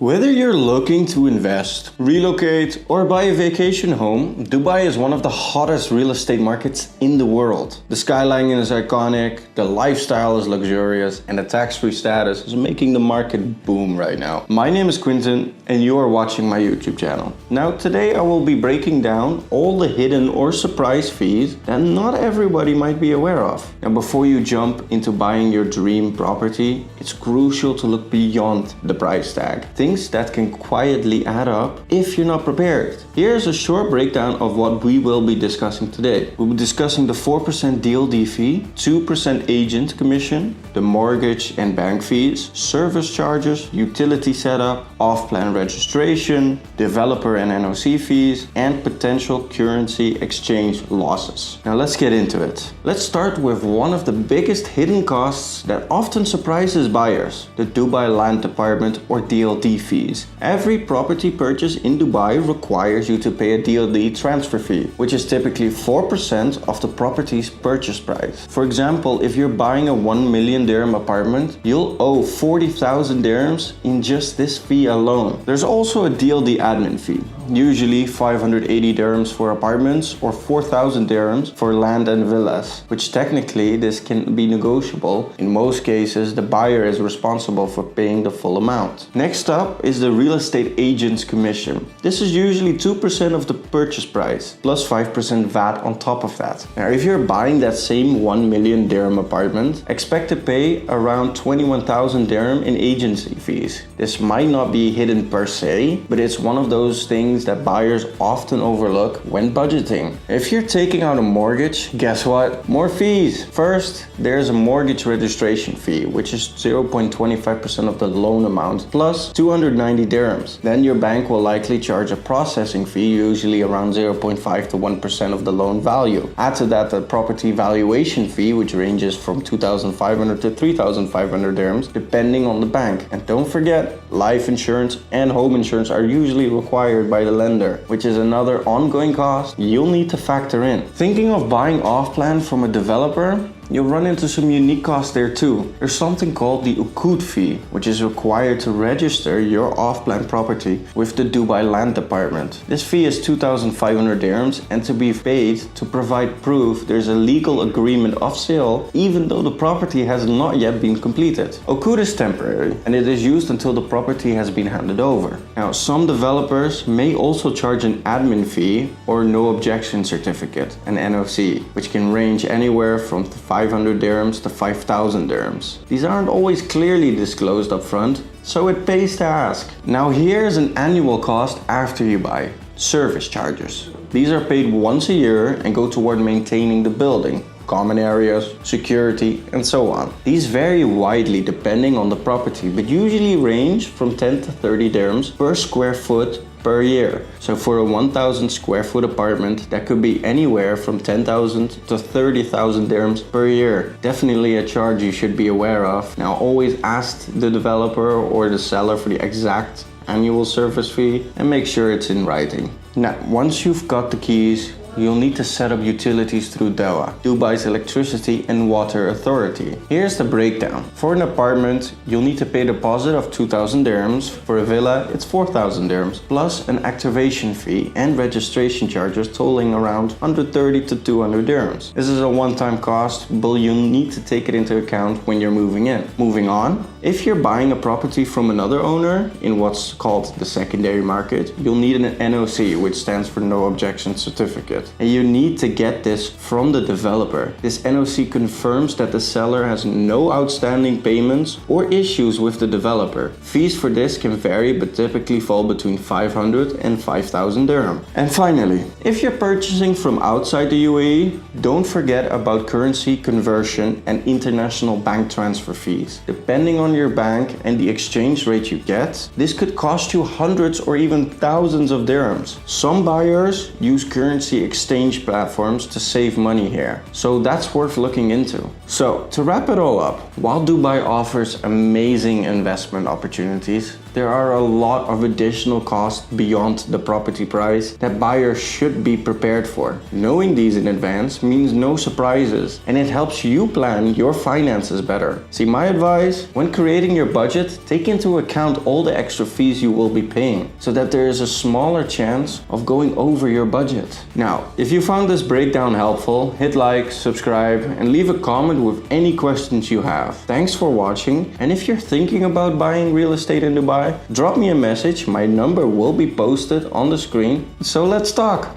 Whether you're looking to invest, relocate, or buy a vacation home, Dubai is one of the hottest real estate markets in the world. The skyline is iconic, the lifestyle is luxurious, and the tax-free status is making the market boom right now. My name is Quinten, and you are watching my YouTube channel. Now, today I will be breaking down all the hidden or surprise fees that not everybody might be aware of. Now, before you jump into buying your dream property, it's crucial to look beyond the price tag. Things that can quietly add up if you're not prepared. Here's a short breakdown of what we will be discussing today. We'll be discussing the 4% DLD fee, 2% agent commission, the mortgage and bank fees, service charges, utility setup, off-plan registration, developer and NOC fees, and potential currency exchange losses. Now let's get into it. Let's start with one of the biggest hidden costs that often surprises buyers, the Dubai Land Department or DLD fees. Every property purchase in Dubai requires you to pay a DLD transfer fee, which is typically 4% of the property's purchase price. For example, if you're buying a 1 million dirham apartment, you'll owe 40,000 dirhams in just this fee alone. There's also a DLD admin fee, usually 580 dirhams for apartments or 4,000 dirhams for land and villas, which technically this can be negotiable. In most cases, the buyer is responsible for paying the full amount. Next up is the real estate agent's commission. This is usually 2% of the purchase price, plus 5% VAT on top of that. Now, if you're buying that same 1 million dirham apartment, expect to pay around 21,000 dirham in agency fees. This might not be hidden per se, but it's one of those things that buyers often overlook when budgeting. If you're taking out a mortgage, guess what? More fees. First, there's a mortgage registration fee, which is 0.25% of the loan amount, plus 290 dirhams. Then your bank will likely charge a processing fee, usually around 0.5 to 1% of the loan value. Add to that the property valuation fee, which ranges from 2,500 to 3,500 dirhams, depending on the bank. And don't forget, life insurance and home insurance are usually required by the lender, which is another ongoing cost you'll need to factor in. Thinking of buying off-plan from a developer? You'll run into some unique costs there too. There's something called the Oqood Fee, which is required to register your off-plan property with the Dubai Land Department. This fee is 2,500 dirhams and to be paid to provide proof there's a legal agreement of sale even though the property has not yet been completed. Oqood is temporary and it is used until the property has been handed over. Now, some developers may also charge an admin fee or no objection certificate, an NOC, which can range anywhere from 500 dirhams to 5,000 dirhams. These aren't always clearly disclosed upfront, so it pays to ask. Now here's an annual cost after you buy. Service charges. These are paid once a year and go toward maintaining the building, common areas, security, and so on. These vary widely depending on the property, but usually range from 10 to 30 dirhams per square foot per year. So for a 1,000 square foot apartment, that could be anywhere from 10,000 to 30,000 dirhams per year. Definitely a charge you should be aware of. Now, always ask the developer or the seller for the exact annual service fee and make sure it's in writing. Now, once you've got the keys, you'll need to set up utilities through DEWA, Dubai's Electricity and Water Authority. Here's the breakdown. For an apartment, you'll need to pay a deposit of 2,000 dirhams. For a villa, it's 4,000 dirhams, plus an activation fee and registration charges totaling around 130 to 200 dirhams. This is a one-time cost, but you'll need to take it into account when you're moving in. Moving on, if you're buying a property from another owner in what's called the secondary market, you'll need an NOC, which stands for No Objection Certificate. And you need to get this from the developer. This NOC confirms that the seller has no outstanding payments or issues with the developer. Fees for this can vary but typically fall between 500 and 5,000 dirham. And finally, if you're purchasing from outside the UAE, don't forget about currency conversion and international bank transfer fees. Depending on your bank and the exchange rate you get, this could cost you hundreds or even thousands of dirhams. Some buyers use currency exchange platforms to save money here, so that's worth looking into. So to wrap it all up, while Dubai offers amazing investment opportunities, There are a lot of additional costs beyond the property price that buyers should be prepared for. Knowing these in advance means no surprises, and it helps you plan your finances better. See, my advice, when creating your budget, take into account all the extra fees you will be paying, so that there is a smaller chance of going over your budget. Now, if you found this breakdown helpful, hit like, subscribe, and leave a comment with any questions you have. Thanks for watching, and if you're thinking about buying real estate in Dubai, drop me a message. My number will be posted on the screen. So let's talk.